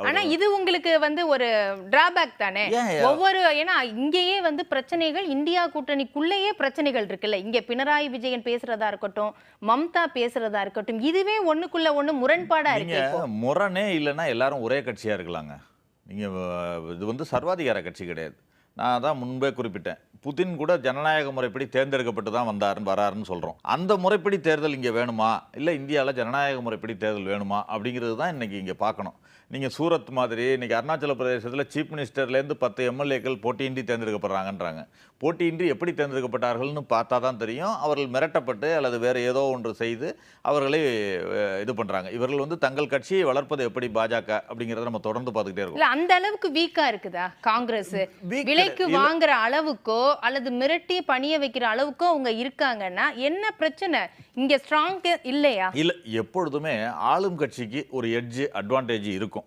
ஆனா இது உங்களுக்கு ஒரு டிராபேக் தானே. ஒவ்வொரு ஏன்னா இங்கேயே பிரச்சனைகள், இந்தியா கூட்டணிக்குள்ளேயே பிரச்சனைகள் இருக்குல்ல. இங்க பினராயி விஜயன் பேசுறதா இருக்கட்டும், மம்தா பேசுறதா இருக்கட்டும், இதுவே ஒண்ணுக்குள்ள ஒண்ணு முரண்பாடா இருக்கு. முரணே இல்லைன்னா எல்லாரும் ஒரே கட்சியா இருக்கலாங்க. நீங்க இது சர்வாதிகார கட்சி கிடையாது. நான் தான் முன்பே குறிப்பிட்டேன். புதின் கூட ஜனநாயக முறைப்படி தேர்ந்தெடுக்கப்பட்டு தான் வராருன்னு சொல்றோம். அந்த முறைப்படி தேர்தல் இங்க வேணுமா, இல்ல இந்தியாவில் ஜனநாயக முறைப்படி தேர்தல் வேணுமா அப்படிங்கிறது தான் இன்னைக்கு இங்க பார்க்கணும். நீங்க சூரத் மாதிரி இன்னைக்கு அருணாச்சல பிரதேசத்தில் சீஃப் மினிஸ்டர்லேருந்து 10 எம்எல்ஏக்கள் போட்டியின்றி தேர்ந்தெடுக்கப்படுறாங்கன்றாங்க. போட்டியின்றி எப்படி தேர்ந்தெடுக்கப்பட்டார்கள்னு பார்த்தா தான் தெரியும். அவர்கள் மிரட்டப்பட்டு அல்லது வேறு ஏதோ ஒன்று செய்து அவர்களை இது பண்றாங்க. இவர்கள் தங்கள் கட்சியை வளர்ப்பது எப்படி பாஜக அப்படிங்கிறத நம்ம தொடர்ந்து பார்த்துக்கிட்டே இருக்கோம். இல்ல அந்த அளவுக்கு வீக்கா இருக்குதா காங்கிரஸ்? விலைக்கு வாங்குற அளவுக்கோ அல்லது மிரட்டி பணிய வைக்கிற அளவுக்கோ அவங்க இருக்காங்கன்னா என்ன பிரச்சனை? இங்க ஸ்ட்ராங் இல்லையா? இல்ல, எப்பொழுதுமே ஆளும் கட்சிக்கு ஒரு எட்ஜ் அட்வான்டேஜ் இருக்கும்.